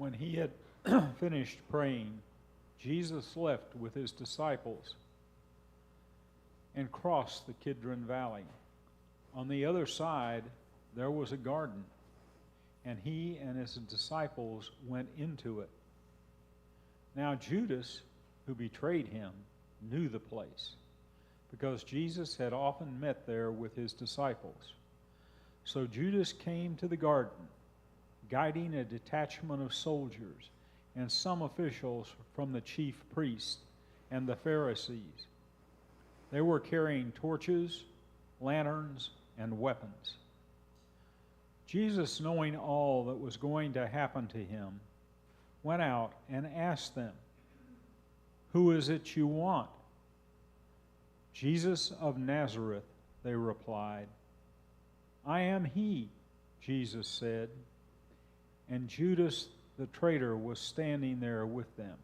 When he had finished praying, Jesus left with his disciples and crossed the Kidron Valley. On the other side, there was a garden, and he and his disciples went into it. Now Judas, who betrayed him, knew the place, because Jesus had often met there with his disciples. So Judas came to the garden, guiding a detachment of soldiers and some officials from the chief priests and the Pharisees. They were carrying torches, lanterns, and weapons. Jesus, knowing all that was going to happen to him, went out and asked them, "Who is it you want?" "Jesus of Nazareth," they replied. "I am he," Jesus said. And Judas the traitor was standing there with them.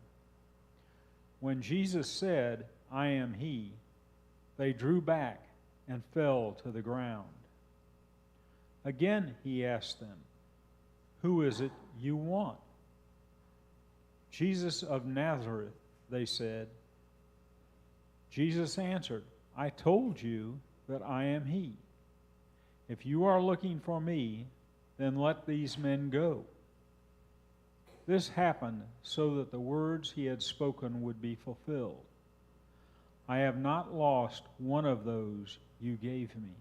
When Jesus said, "I am he," they drew back and fell to the ground. Again he asked them, "Who is it you want?" "Jesus of Nazareth," they said. Jesus answered, "I told you that I am he. If you are looking for me, then let these men go." This happened so that the words he had spoken would be fulfilled. "I have not lost one of those you gave me."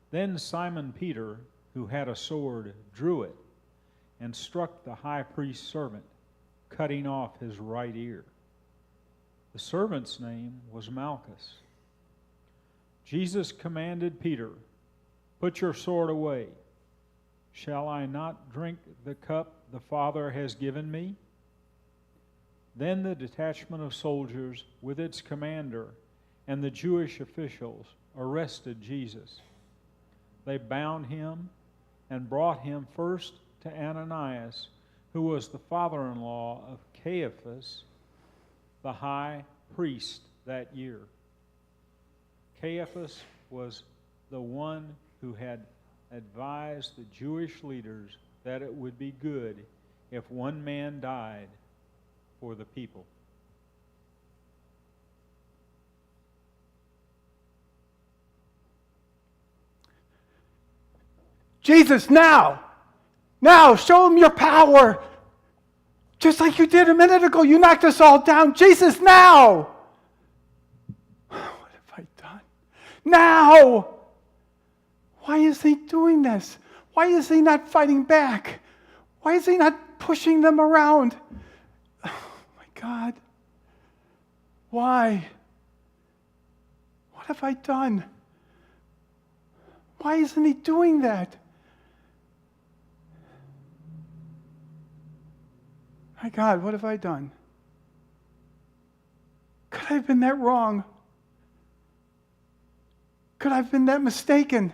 Then Simon Peter, who had a sword, drew it and struck the high priest's servant, cutting off his right ear. The servant's name was Malchus. Jesus commanded Peter, "Put your sword away. Shall I not drink the cup the Father has given me?" Then the detachment of soldiers with its commander and the Jewish officials arrested Jesus. They bound him and brought him first to Ananias, who was the father-in-law of Caiaphas, the high priest that year. Caiaphas was the one who had advised the Jewish leaders that it would be good if one man died for the people. Jesus, now! Now, show him your power! Just like you did a minute ago, you knocked us all down. Jesus, now! What have I done? Now! Why is he doing this? Why is he not fighting back? Why is he not pushing them around? Oh my God. Why? What have I done? Why isn't he doing that? My God, what have I done? Could I have been that wrong? Could I have been that mistaken?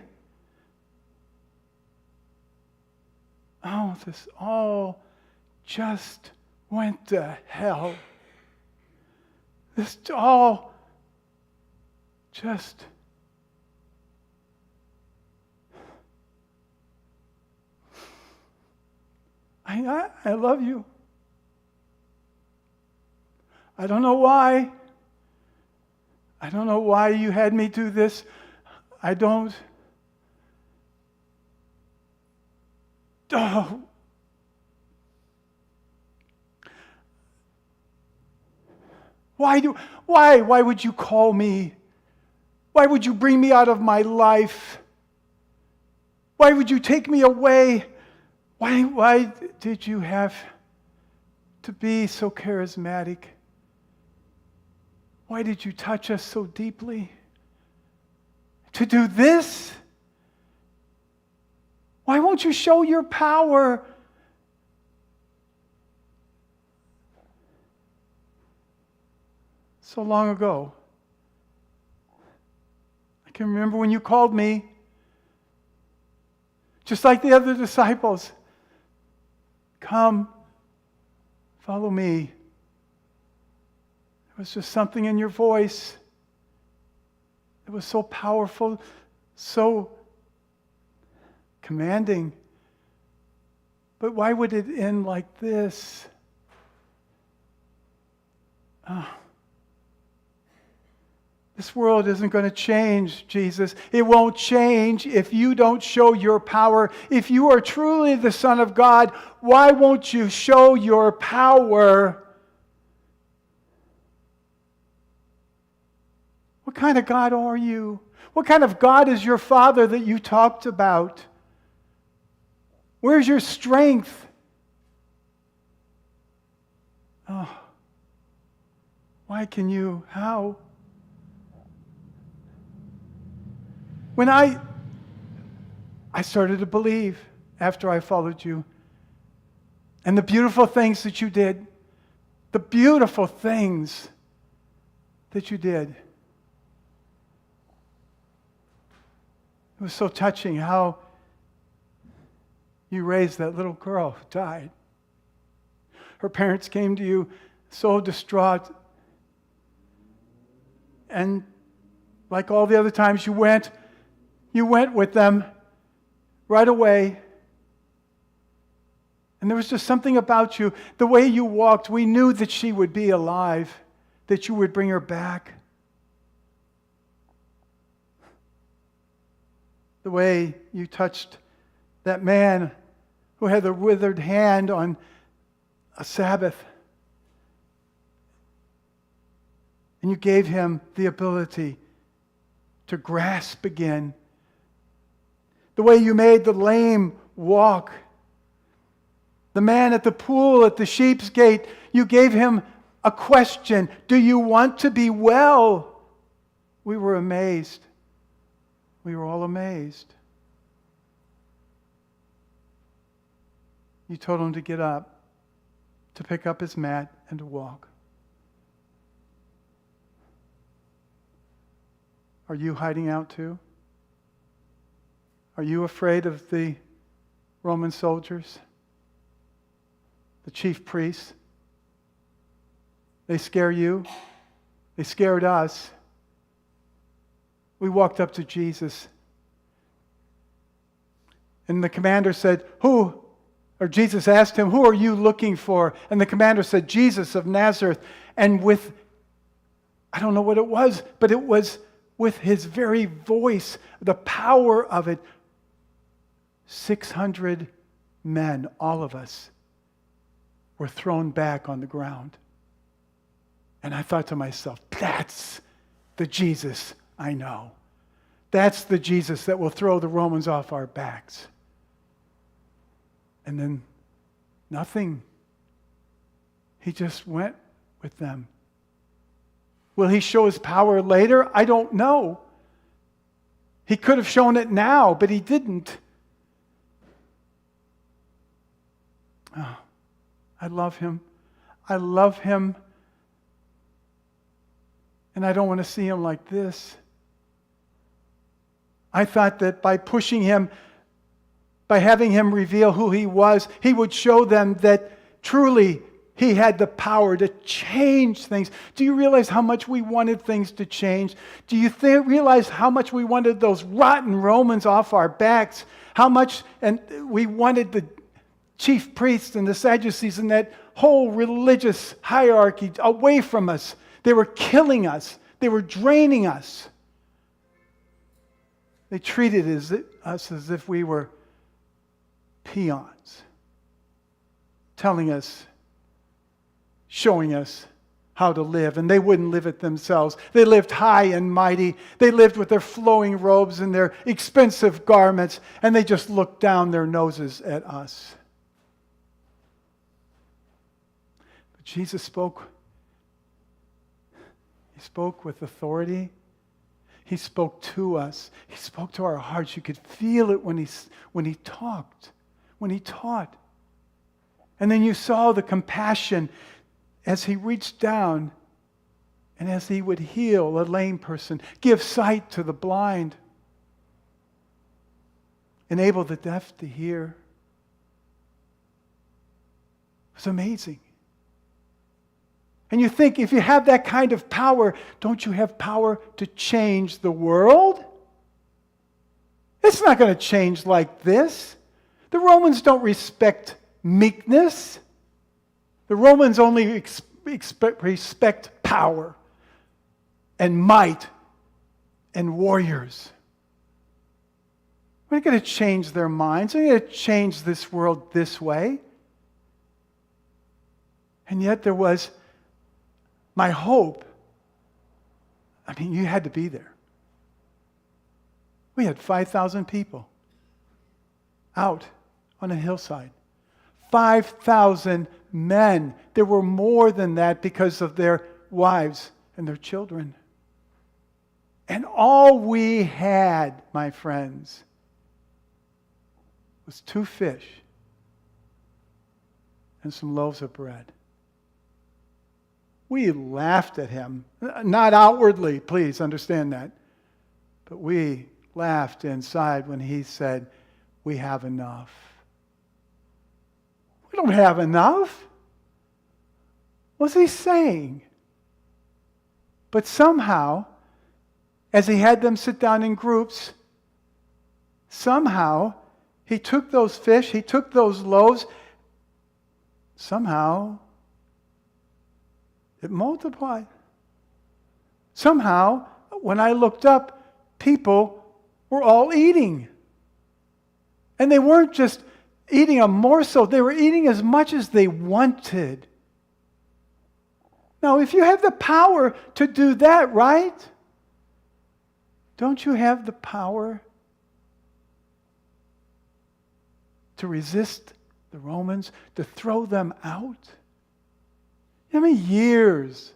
Oh, this all just went to hell. This all just... I love you. I don't know why. I don't know why you had me do this. I don't... Oh. Why would you call me? Why would you bring me out of my life? Why would you take me away? Why did you have to be so charismatic? Why did you touch us so deeply? To do this? Why won't you show your power? So long ago. I can remember when you called me, just like the other disciples. Come, follow me. There was just something in your voice. It was so powerful, so commanding. But why would it end like this? This world isn't going to change, Jesus. It won't change if you don't show your power. If you are truly the Son of God, why won't you show your power? What kind of God are you? What kind of God is your Father that you talked about? Where's your strength? Oh, why can you? How? When I started to believe after I followed you, and the beautiful things that you did, the beautiful things that you did. It was so touching how you raised that little girl who died. Her parents came to you so distraught. And like all the other times you went with them right away. And there was just something about you. The way you walked, we knew that she would be alive, that you would bring her back. The way you touched that man who had the withered hand on a Sabbath. And you gave him the ability to grasp again. The way you made the lame walk. The man at the pool at the sheep's gate, you gave him a question. Do you want to be well? We were amazed. We were all amazed. You told him to get up, to pick up his mat, and to walk. Are you hiding out too? Are you afraid of the Roman soldiers? The chief priests? They scare you. They scared us. We walked up to Jesus. And the commander said, Jesus asked him, who are you looking for? And the commander said, Jesus of Nazareth. And I don't know what it was, but it was with his very voice, the power of it. 600 men, all of us, were thrown back on the ground. And I thought to myself, that's the Jesus I know. That's the Jesus that will throw the Romans off our backs. And then nothing. He just went with them. Will he show his power later? I don't know. He could have shown it now, but he didn't. Oh, I love him. I love him. And I don't want to see him like this. I thought that by pushing him, by having him reveal who he was, he would show them that truly he had the power to change things. Do you realize how much we wanted things to change? Do you realize how much we wanted those rotten Romans off our backs? How much and we wanted the chief priests and the Sadducees and that whole religious hierarchy away from us. They were killing us. They were draining us. They treated us as if we were peons, telling us, showing us how to live, and they wouldn't live it themselves. They lived high and mighty. They lived with their flowing robes and their expensive garments, and they just looked down their noses at us. But Jesus spoke. He spoke with authority. He spoke to us. He spoke to our hearts. You could feel it when he talked, when he taught. And then you saw the compassion as he reached down and as he would heal a lame person, give sight to the blind, enable the deaf to hear. It was amazing. And you think, if you have that kind of power, don't you have power to change the world? It's not going to change like this. The Romans don't respect meekness. The Romans only respect power and might and warriors. We're going to change their minds. We're going to change this world this way. And yet there was my hope. I mean, you had to be there. We had 5,000 people out on a hillside. 5,000 men. There were more than that because of their wives and their children. And all we had, my friends, was 2 fish and some loaves of bread. We laughed at him. Not outwardly, please understand that. But we laughed inside when he said, "We have enough." We don't have enough. What's he saying? But somehow, as he had them sit down in groups, somehow he took those fish, he took those loaves, somehow it multiplied. Somehow, when I looked up, people were all eating. And they weren't just eating a morsel, they were eating as much as they wanted. Now, if you have the power to do that, right? Don't you have the power to resist the Romans, to throw them out? How many years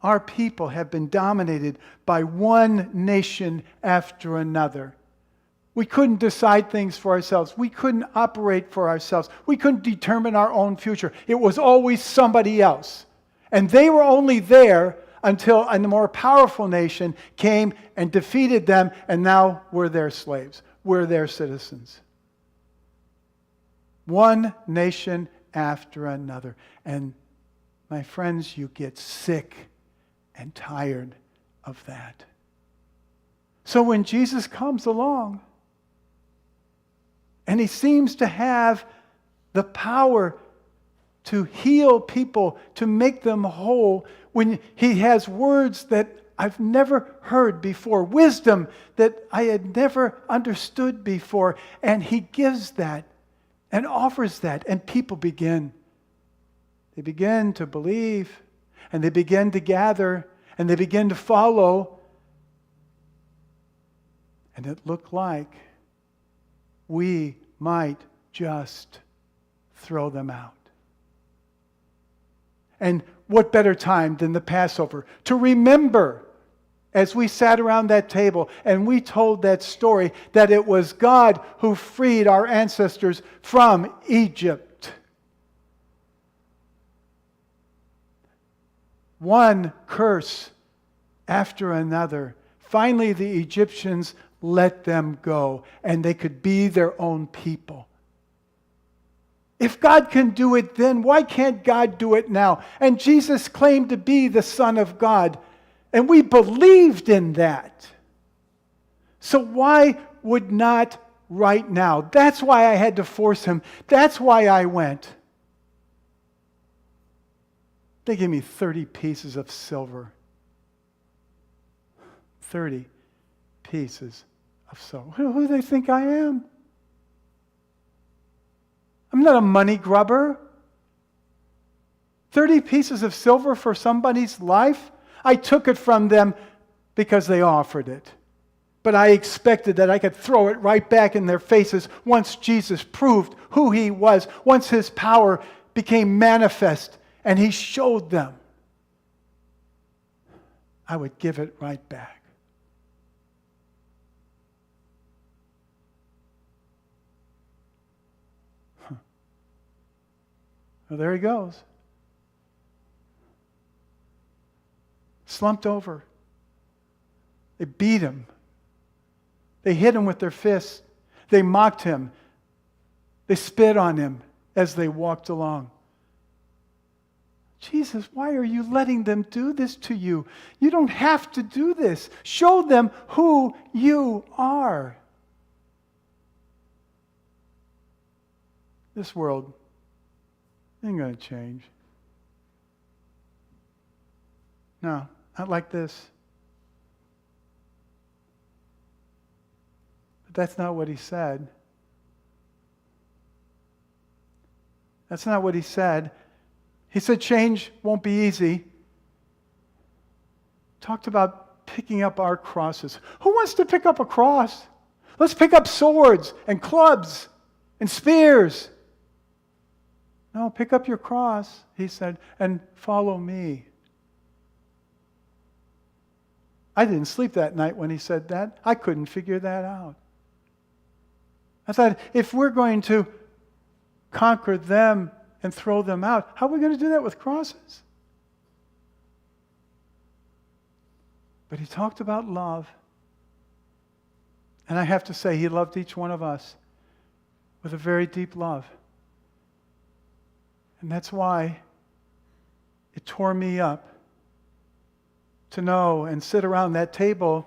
our people have been dominated by one nation after another? We couldn't decide things for ourselves. We couldn't operate for ourselves. We couldn't determine our own future. It was always somebody else. And they were only there until a more powerful nation came and defeated them, and now we're their slaves. We're their citizens. One nation after another. And my friends, you get sick and tired of that. So when Jesus comes along, and he seems to have the power to heal people, to make them whole, when he has words that I've never heard before, wisdom that I had never understood before, and he gives that and offers that, and people begin. They begin to believe, and they begin to gather, and they begin to follow. And it looked like we might just throw them out. And what better time than the Passover to remember, as we sat around that table and we told that story, that it was God who freed our ancestors from Egypt. One curse after another. Finally, the Egyptians let them go, and they could be their own people. If God can do it then, why can't God do it now? And Jesus claimed to be the Son of God, and we believed in that. So why would not right now? That's why I had to force him. That's why I went. They gave me 30 pieces of silver. 30 pieces of silver. Who do they think I am? I'm not a money grubber. 30 pieces of silver for somebody's life? I took it from them because they offered it. But I expected that I could throw it right back in their faces once Jesus proved who he was, once his power became manifest and he showed them. I would give it right back. Well, there he goes. Slumped over. They beat him. They hit him with their fists. They mocked him. They spit on him as they walked along. Jesus, why are you letting them do this to you? You don't have to do this. Show them who you are. This world ain't going to change. No, not like this. But that's not what he said. That's not what he said. He said change won't be easy. Talked about picking up our crosses. Who wants to pick up a cross? Let's pick up swords and clubs and spears. No, pick up your cross, he said, and follow me. I didn't sleep that night when he said that. I couldn't figure that out. I thought, if we're going to conquer them and throw them out, how are we going to do that with crosses? But he talked about love. And I have to say, he loved each one of us with a very deep love. And that's why it tore me up to know and sit around that table,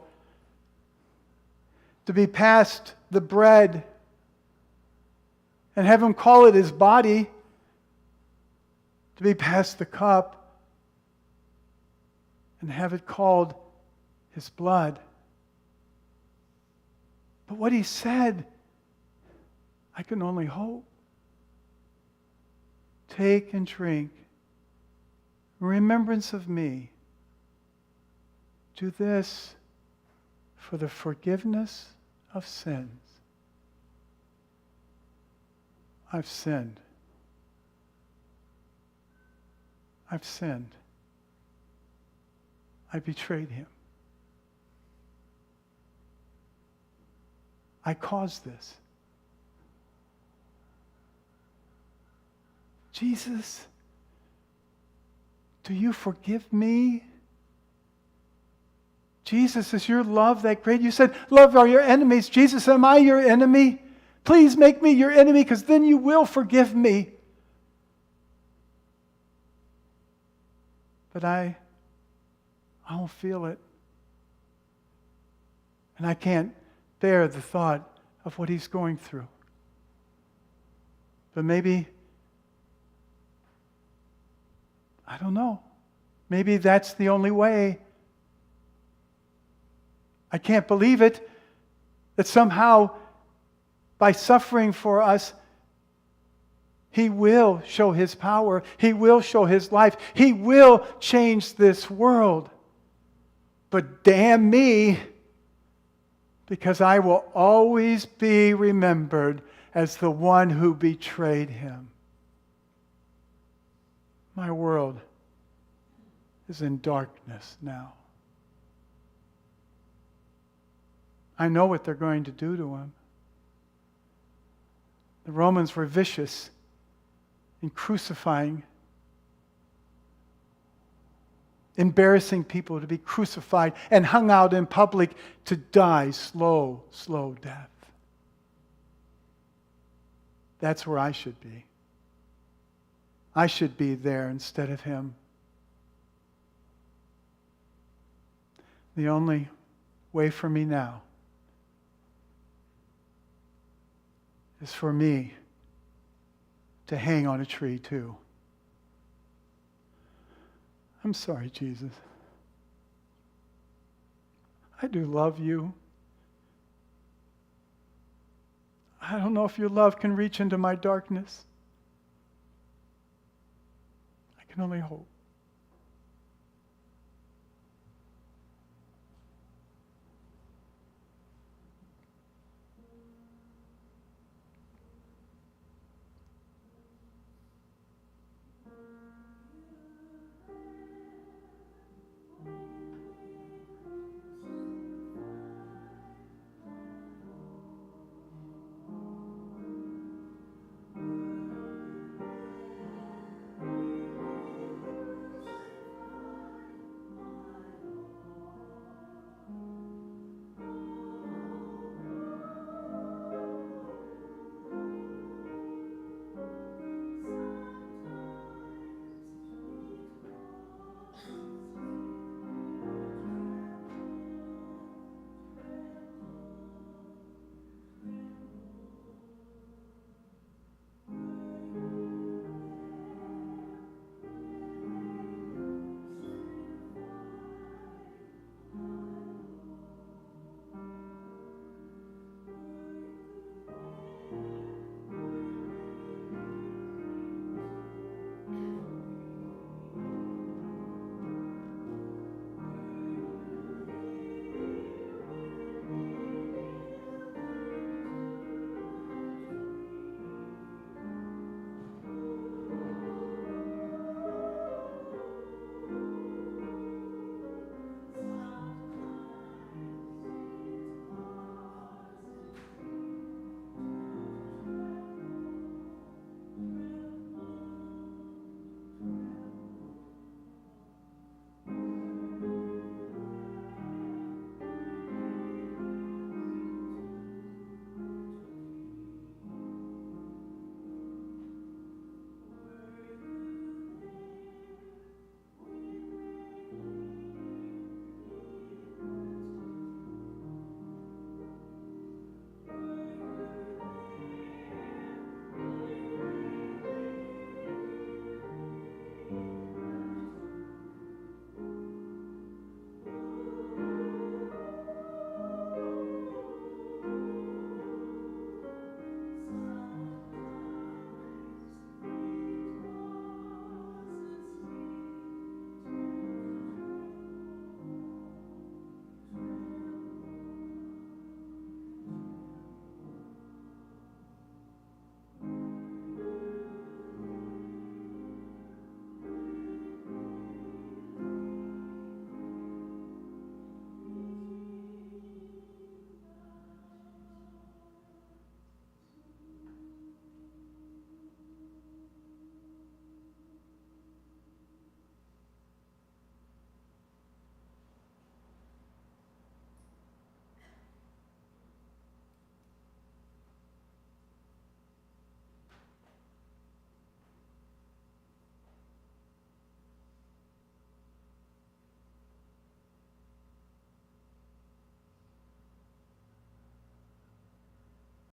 to be passed the bread and have him call it his body, to be passed the cup and have it called his blood. But what he said, I can only hope. Take and drink in remembrance of me. Do this for the forgiveness of sins. I've sinned. I've sinned. I betrayed him. I caused this. Jesus, do you forgive me? Jesus, is your love that great? You said, love are your enemies. Jesus, am I your enemy? Please make me your enemy, because then you will forgive me. But I don't feel it. And I can't bear the thought of what he's going through. But maybe, I don't know, maybe that's the only way. I can't believe it, that somehow by suffering for us, he will show his power. He will show his life. He will change this world. But damn me, because I will always be remembered as the one who betrayed him. My world is in darkness now. I know what they're going to do to him. The Romans were vicious in crucifying, embarrassing people to be crucified and hung out in public to die slow death. That's where I should be. I should be there instead of him. The only way for me now is for me to hang on a tree too. I'm sorry, Jesus. I do love you. I don't know if your love can reach into my darkness. I can only hope.